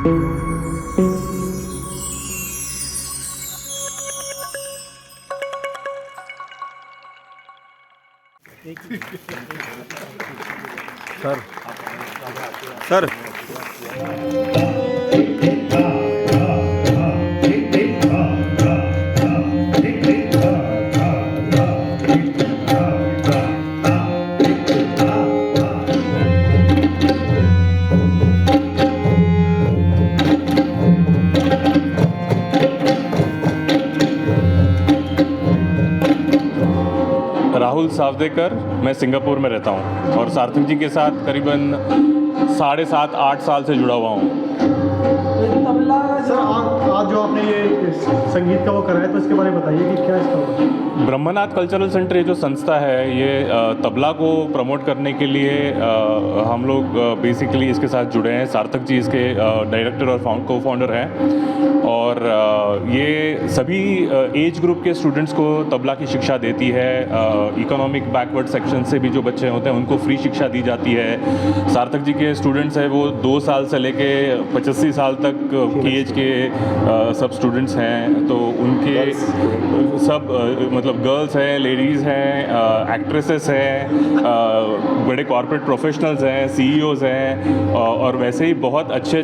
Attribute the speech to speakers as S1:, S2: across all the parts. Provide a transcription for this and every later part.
S1: Sir Rahul Sawdekar, मैं Singapore में रहता हूँ और सार्थक जी के साथ करीबन 7.5-8 साल से जुड़ा हुआ हूँ।
S2: सर आज जो आपने ये संगीत का वो कराया तो इसके बारे में बताइए कि क्या इसका होगा?
S1: ब्रह्मनाथ कल्चरल सेंटर ये जो संस्था है ये तबला को प्रमोट करने के लिए हम लोग बेसिकली इसके साथ जुड़े हैं। सार्थक जी इसके डायरेक्टर और को फाउंडर हैं और ये सभी एज ग्रुप के स्टूडेंट्स को तबला की शिक्षा देती है। इकोनॉमिक बैकवर्ड सेक्शन से भी जो बच्चे होते हैं उनको फ्री शिक्षा दी जाती है। सार्थक जी के स्टूडेंट्स हैं वो 2 साल से लेके 85 साल तक की एज के सब स्टूडेंट्स हैं, तो उनके सब मतलब गर्ल्स हैं, लेडीज़ हैं, एक्ट्रेसेस हैं, बड़े कॉर्पोरेट प्रोफेशनल्स हैं, सीईओज़ हैं और वैसे ही बहुत अच्छे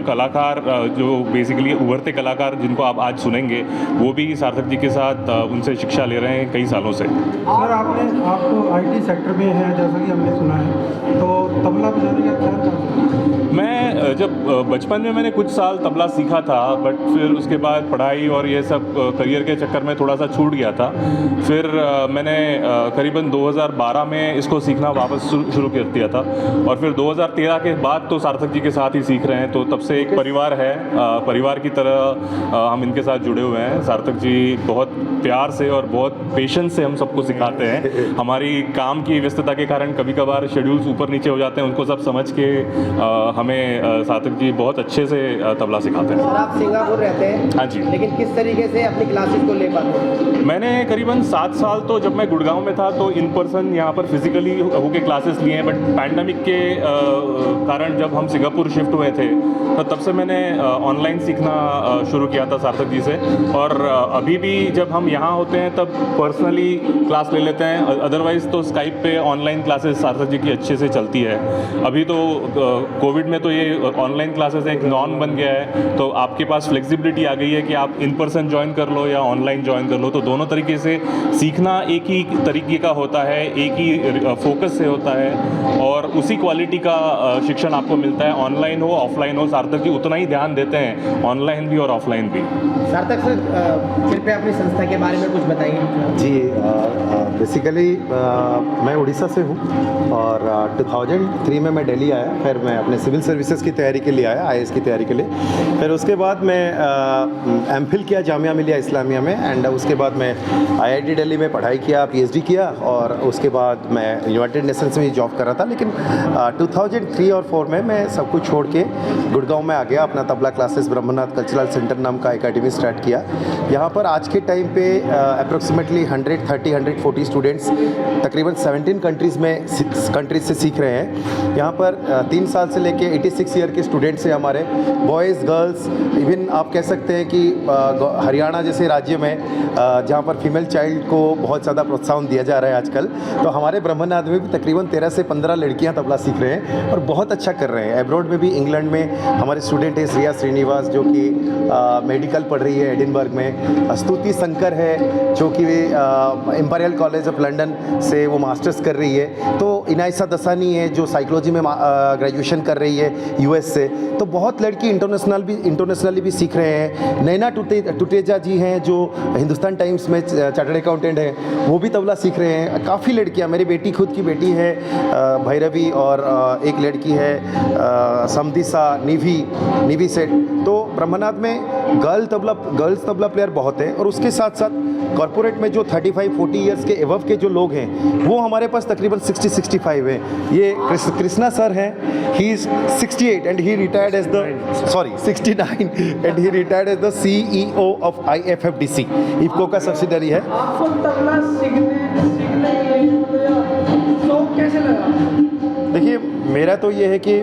S1: कलाकार जो बेसिकली उभरते कलाकार जिनको आप आज सुनेंगे वो भी सार्थक जी के साथ उनसे शिक्षा ले रहे हैं कई सालों से।
S2: सर आपको आईटी सेक्टर में है जैसा कि हमने सुना है, तो तबला बजाने का क्या?
S1: मैं जब बचपन में मैंने कुछ साल तबला सीखा था, बट फिर उसके बाद पढ़ाई और ये सब करियर के चक्कर में थोड़ा सा छूट गया था। फिर मैंने करीबन 2012 में इसको सीखना वापस शुरू कर दिया था और फिर 2013 के बाद तो सार्थक जी के साथ ही सीख रहे हैं। तो तब से एक परिवार है, परिवार की तरह हम इनके साथ जुड़े हुए हैं। सार्थक जी बहुत प्यार से और बहुत पेशेंस से हम सबको सिखाते हैं। हमारी काम की व्यस्तता के कारण कभी कभार शेड्यूल्स ऊपर नीचे हो जाते हैं, उनको सब समझ के हमें सार्थक जी बहुत अच्छे से तबला सिखाते हैं।
S3: सर आप सिंगापुर रहते हैं?
S1: हाँ जी।
S3: लेकिन किस तरीके से अपनी क्लासेस को ले पाते हैं?
S1: मैंने करीबन 7 साल तो जब मैं गुड़गांव में था तो इन पर्सन यहाँ पर फिजिकली होके क्लासेस लिए हैं, बट पैंडमिक के कारण जब हम सिंगापुर शिफ्ट हुए थे तो तब से मैंने ऑनलाइन सीखना शुरू किया था सार्थक जी से। और अभी भी जब हम यहाँ होते हैं तब पर्सनली क्लास ले लेते हैं, अदरवाइज़ तो स्काइप पे ऑनलाइन क्लासेस सार्थक जी की अच्छे से चलती है। अभी तो कोविड में तो ये ऑनलाइन क्लासेस एक नॉर्म बन गया है, तो आपके पास फ्लेक्सिबिलिटी आ गई है कि आप इन पर्सन ज्वाइन कर लो या ऑनलाइन ज्वाइन कर लो। तो दोनों तरीके से सीखना एक ही तरीके का होता है, एक ही फोकस से होता है और उसी क्वालिटी का शिक्षण आपको मिलता है। ऑनलाइन हो ऑफलाइन हो, सार्थक जी उतना ही ध्यान देते हैं, ऑनलाइन भी और ऑफलाइन भी।
S3: सार्थक सर कृपया अपनी संस्था के बारे में कुछ बताइए।
S4: जी बेसिकली मैं उड़ीसा से हूँ और 2003 में मैं दिल्ली आया। फिर मैं अपने सिविल सर्विसेज की तैयारी के लिए आया, आईएएस की तैयारी के लिए। फिर उसके बाद मैं एमफिल किया जामिया मिलिया इस्लामिया में एंड उसके बाद मैं आईआईटी दिल्ली में पढ़ाई किया, पीएचडी किया और उसके बाद मैं यूनाइटेड नेशंस में जॉब कर रहा था। लेकिन 2003 और 4 में मैं सब कुछ छोड़ के गुड़गांव में आ गया, अपना tabla classes Brahmanath cultural centre नाम का एकेडमी स्टार्ट किया। यहाँ पर आज के टाइम पे अप्रोक्सीमेटली 130-140 स्टूडेंट्स तकरीबन 17 कंट्रीज़ से सीख रहे हैं। यहाँ पर 3 साल से लेके 86 ईयर के स्टूडेंट्स हैं हमारे, बॉयज़ गर्ल्स। इवन आप कह सकते हैं कि हरियाणा जैसे राज्य में जहाँ पर फीमेल चाइल्ड को बहुत ज़्यादा प्रोत्साहन दिया जा रहा है आजकल, तो हमारे ब्रह्मनाथ में भी तकरीबन 13 से 15 लड़कियाँ तबला सीख रहे हैं और बहुत अच्छा कर रहे हैं। एब्रॉड में भी इंग्लैंड में हमारे स्टूडेंट है श्रेया श्रीनिवास जो कि मेडिकल पढ़ रही है एडिनबर्ग में। स्तुति शंकर है जो कि इंपीरियल कॉलेज ऑफ लंदन से वो मास्टर्स कर रही है। तो इनायसा दसानी है जो साइकोलॉजी में ग्रेजुएशन कर रही है यूएस से। तो बहुत लड़की इंटरनेशनली भी सीख रहे हैं। नैना टुटेजा जी हैं जो हिंदुस्तान टाइम्स में चार्टर्ड अकाउंटेंट हैं, वो भी तबला सीख रहे हैं। काफ़ी लड़कियां, मेरी बेटी खुद की बेटी है भैरवी और एक लड़की है समदिसा निवी सेठ। तो ब्रह्मनाथ में गर्ल्स तबला प्लेयर बहुत है और उसके साथ साथ कॉर्पोरेट में जो 35-40 ईयर्स के एबव के जो लोग हैं वो हमारे पास तकरीबन 60-65 हैं। ये कृष्णा सर हैं, he is 68 and he retired as the 69 and he retired as the CEO of IFFDC, IFFCO का सब्सिडरी है।
S5: आपको तबला सीखने के लिए शौक कैसे लगा?
S4: देखिए मेरा तो ये है कि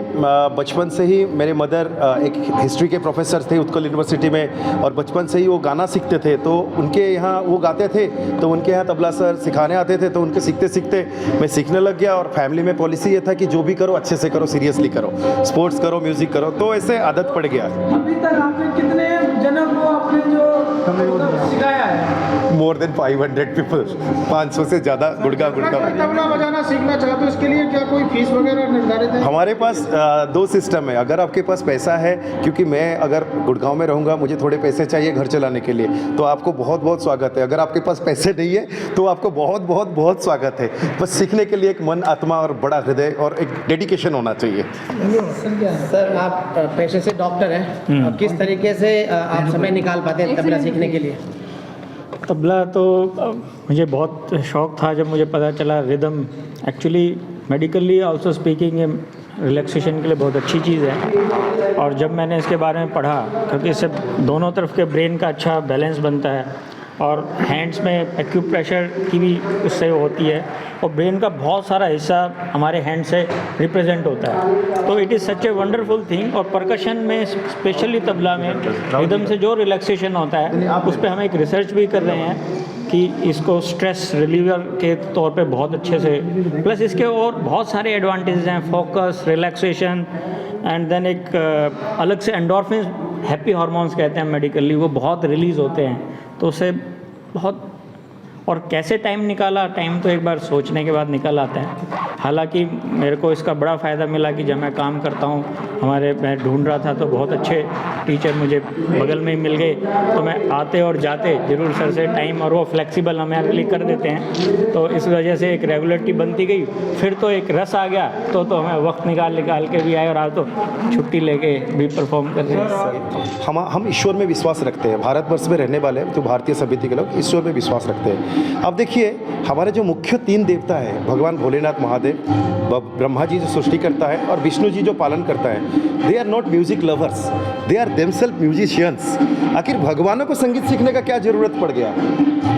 S4: बचपन से ही मेरे मदर एक हिस्ट्री के प्रोफेसर थे उत्कल यूनिवर्सिटी में, और बचपन से ही वो गाना सीखते थे। तो उनके यहाँ वो गाते थे, तो उनके यहाँ तबला सर सिखाने आते थे, तो उनके सीखते सीखते मैं सीखने लग गया। और फैमिली में पॉलिसी ये था कि जो भी करो अच्छे से करो, सीरियसली करो, स्पोर्ट्स करो, म्यूज़िक करो, तो ऐसे आदत पड़ गया।
S5: अभी तक आपने कितने जनों को आपने जो सिखाया है?
S4: मोर देन 500 पीपल, 500 से ज़्यादा। गुड़गा
S3: तबला बजाना सीखना चाहते हो, इसके लिए क्या कोई फीस वगैरह निर्धारित है?
S4: हमारे पास दो सिस्टम है। अगर आपके पास पैसा है, क्योंकि मैं अगर गुड़गांव में रहूँगा, मुझे थोड़े पैसे चाहिए घर चलाने के लिए, तो आपको बहुत बहुत स्वागत है। अगर आपके पास पैसे नहीं है तो आपको बहुत बहुत बहुत स्वागत है। बस सीखने के लिए एक मन, आत्मा और बड़ा हृदय और एक डेडिकेशन होना चाहिए।
S3: सर, आप पेशे से डॉक्टर हैं, अब किस तरीके से आप समय निकाल पाते हैं तबला सीखने के लिए?
S6: तबला तो मुझे बहुत शौक़ था जब मुझे पता चला rhythm actually medically also speaking relaxation के लिए बहुत अच्छी चीज़ है। और जब मैंने इसके बारे में पढ़ा, क्योंकि इससे दोनों तरफ के ब्रेन का अच्छा बैलेंस बनता है और हैंड्स में एक्यूप्रेशर की भी उससे होती है, और ब्रेन का बहुत सारा हिस्सा हमारे हैंड से रिप्रेजेंट होता है। तो it is such a wonderful thing. और परकशन में स्पेशली तबला में रिदम से जो रिलैक्सेशन होता है, उस पर हम एक रिसर्च भी कर रहे हैं कि इसको स्ट्रेस रिलीवर के तौर पे बहुत अच्छे से, प्लस इसके और बहुत सारे एडवांटेजेस हैं, फोकस, रिलैक्सेशन, एंड देन एक अलग से एंडोर्फिन, हैप्पी हार्मोन्स कहते हैं मेडिकली, वो बहुत रिलीज़ होते हैं। तो उससे बहुत, और कैसे टाइम निकाला, टाइम तो एक बार सोचने के बाद निकल आता है। हालांकि मेरे को इसका बड़ा फ़ायदा मिला कि जब मैं काम करता हूँ, मैं ढूंढ रहा था तो बहुत अच्छे टीचर मुझे बगल में ही मिल गए, तो मैं आते और जाते ज़रूर सर से टाइम, और वो फ्लेक्सिबल हमारे लिए कर देते हैं, तो इस वजह से एक रेगुलरिटी बनती गई। फिर तो एक रस आ गया, तो हमें वक्त निकाल के भी आए, और आज तो छुट्टी लेके भी परफॉर्म कर रहे हैं।
S4: हम ईश्वर में विश्वास रखते हैं। भारतवर्ष में रहने वाले जो भारतीय सभ्यता के लोग ईश्वर में विश्वास रखते हैं। अब देखिए, हमारे जो मुख्य 3 देवता हैं, भगवान भोलेनाथ महादेव, ब्रह्मा जी जो सृष्टि करता है, और विष्णु जी जो पालन करता है, they are not music lovers, they are themselves musicians. आखिर भगवानों को संगीत सीखने का क्या ज़रूरत पड़ गया?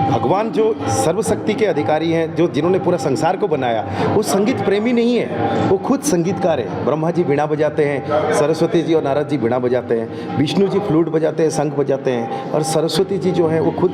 S4: भगवान जो सर्वशक्ति के अधिकारी हैं, जो जिन्होंने पूरा संसार को बनाया, वो संगीत प्रेमी नहीं है, वो खुद संगीतकार है। ब्रह्मा जी वीणा बजाते हैं, सरस्वती जी और नारद जी वीणा बजाते हैं, विष्णु जी फ्लूट बजाते हैं, शंख बजाते हैं, और सरस्वती जी जो हैं वो खुद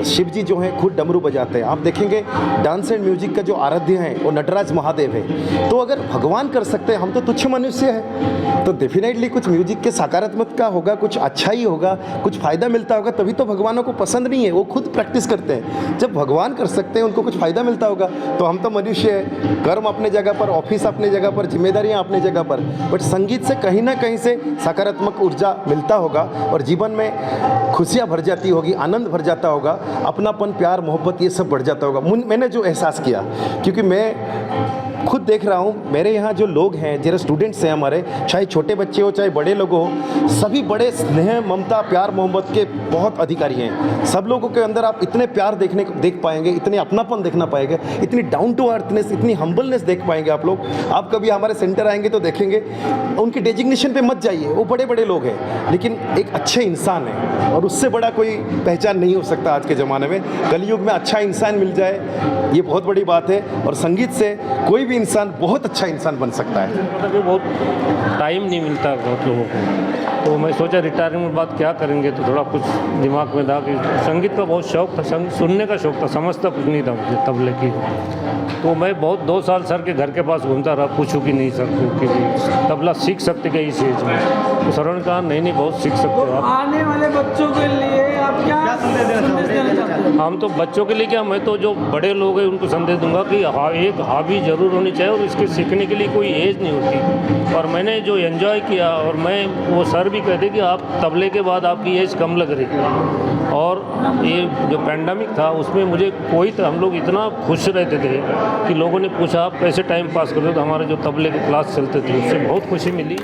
S4: शिव जी जो हैं खुद डमरू बजाते हैं। आप देखेंगे डांस एंड म्यूजिक का जो आराध्य हैं वो नटराज महादेव है। तो अगर भगवान कर सकते हैं, हम तो तुच्छ मनुष्य हैं, तो डेफिनेटली कुछ म्यूजिक के सकारात्मक का होगा, कुछ अच्छा ही होगा, कुछ फ़ायदा मिलता होगा, तभी तो भगवानों को पसंद नहीं है, वो खुद प्रैक्टिस करते हैं। जब भगवान कर सकते हैं, उनको कुछ फ़ायदा मिलता होगा, तो हम तो मनुष्य हैं, कर्म अपने जगह पर, ऑफिस अपने जगह पर, जिम्मेदारियाँ अपने जगह पर, बट संगीत से कहीं ना कहीं से सकारात्मक ऊर्जा मिलता होगा, और जीवन में खुशियाँ भर जाती होगी, आनंद भर जाता होगा, अपनापन, प्यार, मोहब्बत, ये सब बढ़ जाता होगा। मैंने जो एहसास किया, क्योंकि मैं खुद देख रहा हूँ, मेरे यहाँ जो लोग हैं, जो स्टूडेंट्स हैं हमारे, चाहे छोटे बच्चे हो चाहे बड़े लोग हो, सभी बड़े स्नेह, ममता, प्यार, मोहब्बत के बहुत अधिकारी हैं। सब लोगों के अंदर आप इतने प्यार देख पाएंगे, इतने अपनापन देखना पाएंगे, इतनी डाउन टू अर्थनेस, इतनी हम्बलनेस देख पाएंगे आप लोग। आप कभी हमारे सेंटर आएंगे तो देखेंगे, उनके डेजिग्नेशन पे मत जाइए, वो बड़े बड़े लोग हैं, लेकिन एक अच्छे इंसान हैं, और उससे बड़ा कोई पहचान नहीं हो सकता आज के ज़माने में। कलयुग में अच्छा इंसान मिल जाए, ये बहुत बड़ी बात है, और संगीत से कोई भी इंसान बहुत अच्छा इंसान बन सकता है।
S7: मतलब बहुत टाइम नहीं मिलता बहुत लोगों को, तो मैं सोचा रिटायरमेंट के बाद क्या करेंगे, तो थोड़ा कुछ दिमाग में था कि संगीत का बहुत शौक़ था, सुनने का शौक़ था, समझता कुछ नहीं था मुझे तबले की। तो मैं बहुत 2 साल सर के घर के पास घूमता रहा, पूछूं कि नहीं सर कि तबला सीख सकते क्या इस एज में? तो सर ने कहा नहीं बहुत सीख सकते हो आप।
S5: आने वाले बच्चों के लिए आप क्या संदेश देना चाहते हैं?
S7: हम तो बच्चों के लिए क्या, मैं तो जो बड़े लोग हैं उनको संदेश दूंगा कि एक हॉबी ज़रूर होनी चाहिए, और इसके सीखने के लिए कोई एज नहीं होती। और मैंने जो एंजॉय किया, और मैं वो सर भी कहते कि आप तबले के बाद आपकी एज कम लग रही, और ये जो पैंडेमिक था उसमें मुझे हम लोग इतना खुश रहते थे कि लोगों ने पूछा आप कैसे टाइम पास करते हो, तो हमारे जो तबले के क्लास चलते थे उससे बहुत खुशी मिली।